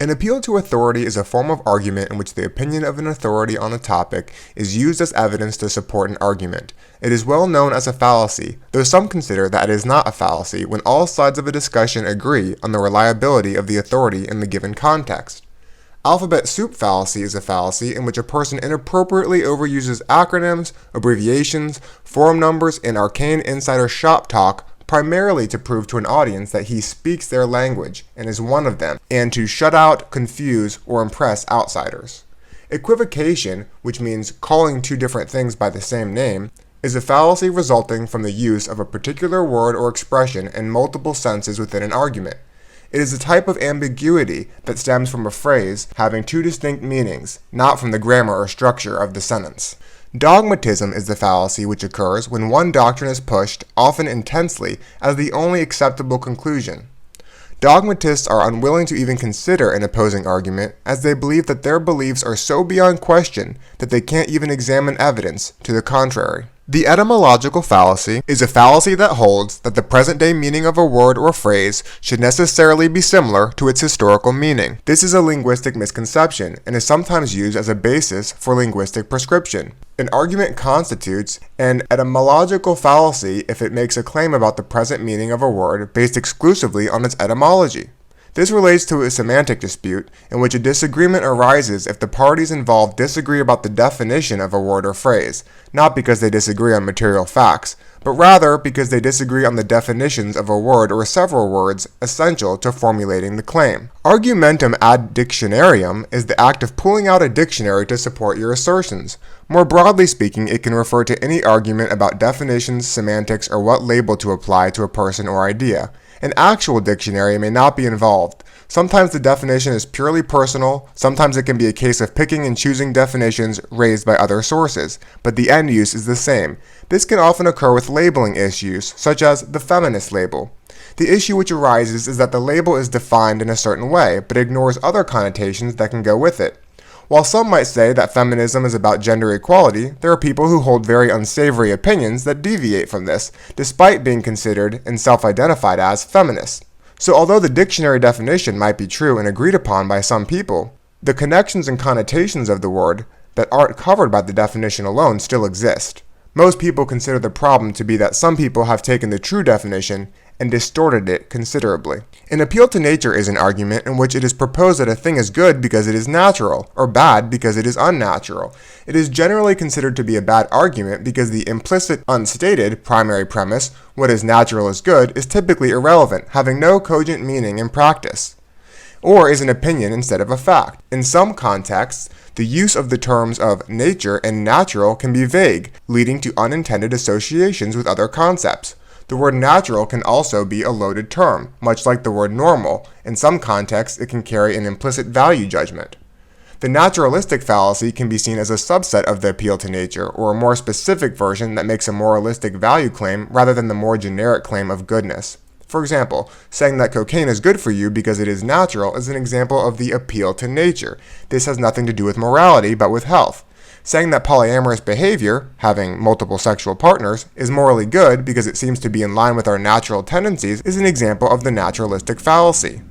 An appeal to authority is a form of argument in which the opinion of an authority on a topic is used as evidence to support an argument. It is well known as a fallacy, though some consider that it is not a fallacy when all sides of a discussion agree on the reliability of the authority in the given context. Alphabet soup fallacy is a fallacy in which a person inappropriately overuses acronyms, abbreviations, form numbers, and arcane insider shop talk primarily to prove to an audience that he speaks their language and is one of them, and to shut out, confuse, or impress outsiders. Equivocation, which means calling two different things by the same name, is a fallacy resulting from the use of a particular word or expression in multiple senses within an argument. It is a type of ambiguity that stems from a phrase having two distinct meanings, not from the grammar or structure of the sentence. Dogmatism is the fallacy which occurs when one doctrine is pushed, often intensely, as the only acceptable conclusion. Dogmatists are unwilling to even consider an opposing argument, as they believe that their beliefs are so beyond question that they can't even examine evidence to the contrary. The etymological fallacy is a fallacy that holds that the present-day meaning of a word or phrase should necessarily be similar to its historical meaning. This is a linguistic misconception and is sometimes used as a basis for linguistic prescription. An argument constitutes an etymological fallacy if it makes a claim about the present meaning of a word based exclusively on its etymology. This relates to a semantic dispute in which a disagreement arises if the parties involved disagree about the definition of a word or phrase, not because they disagree on material facts, but rather because they disagree on the definitions of a word or several words essential to formulating the claim. Argumentum ad Dictionarium is the act of pulling out a dictionary to support your assertions. More broadly speaking, it can refer to any argument about definitions, semantics, or what label to apply to a person or idea. An actual dictionary may not be involved. Sometimes the definition is purely personal, sometimes it can be a case of picking and choosing definitions raised by other sources, but the end use is the same. This can often occur with labeling issues, such as the feminist label. The issue which arises is that the label is defined in a certain way, but ignores other connotations that can go with it. While some might say that feminism is about gender equality, there are people who hold very unsavory opinions that deviate from this, despite being considered and self-identified as feminists. So although the dictionary definition might be true and agreed upon by some people, the connections and connotations of the word that aren't covered by the definition alone still exist. Most people consider the problem to be that some people have taken the true definition and distorted it considerably. An appeal to nature is an argument in which it is proposed that a thing is good because it is natural, or bad because it is unnatural. It is generally considered to be a bad argument because the implicit, unstated primary premise, what is natural is good, is typically irrelevant, having no cogent meaning in practice, or is an opinion instead of a fact. In some contexts, the use of the terms of nature and natural can be vague, leading to unintended associations with other concepts. The word natural can also be a loaded term, much like the word normal. In some contexts, it can carry an implicit value judgment. The naturalistic fallacy can be seen as a subset of the appeal to nature, or a more specific version that makes a moralistic value claim rather than the more generic claim of goodness. For example, saying that cocaine is good for you because it is natural is an example of the appeal to nature. This has nothing to do with morality, but with health. Saying that polyamorous behavior, having multiple sexual partners, is morally good because it seems to be in line with our natural tendencies is an example of the naturalistic fallacy.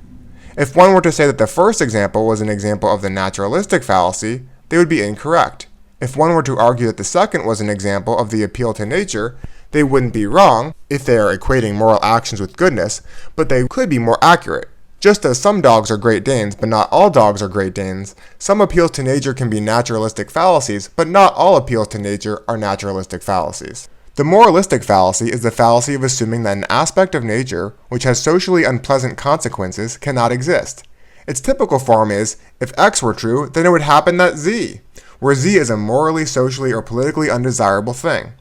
If one were to say that the first example was an example of the naturalistic fallacy, they would be incorrect. If one were to argue that the second was an example of the appeal to nature, they wouldn't be wrong if they are equating moral actions with goodness, but they could be more accurate. Just as some dogs are Great Danes, but not all dogs are Great Danes, some appeals to nature can be naturalistic fallacies, but not all appeals to nature are naturalistic fallacies. The moralistic fallacy is the fallacy of assuming that an aspect of nature, which has socially unpleasant consequences, cannot exist. Its typical form is, if X were true, then it would happen that Z, where Z is a morally, socially, or politically undesirable thing.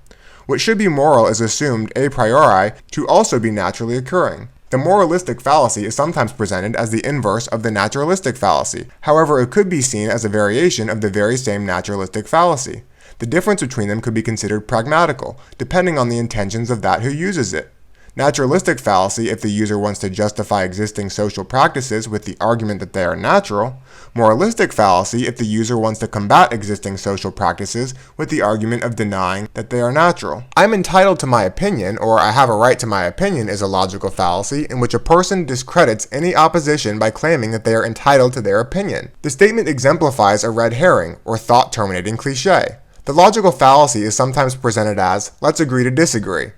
What should be moral is assumed a priori to also be naturally occurring. The moralistic fallacy is sometimes presented as the inverse of the naturalistic fallacy. However, it could be seen as a variation of the very same naturalistic fallacy. The difference between them could be considered pragmatical, depending on the intentions of that who uses it. Naturalistic fallacy if the user wants to justify existing social practices with the argument that they are natural. Moralistic fallacy if the user wants to combat existing social practices with the argument of denying that they are natural. I'm entitled to my opinion, or I have a right to my opinion, is a logical fallacy in which a person discredits any opposition by claiming that they are entitled to their opinion. The statement exemplifies a red herring, or thought-terminating cliché. The logical fallacy is sometimes presented as, let's agree to disagree.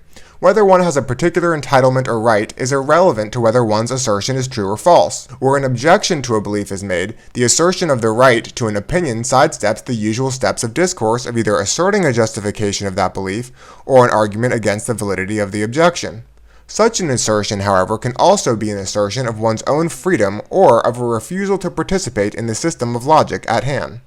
Whether one has a particular entitlement or right is irrelevant to whether one's assertion is true or false. Where an objection to a belief is made, the assertion of the right to an opinion sidesteps the usual steps of discourse of either asserting a justification of that belief or an argument against the validity of the objection. Such an assertion, however, can also be an assertion of one's own freedom or of a refusal to participate in the system of logic at hand.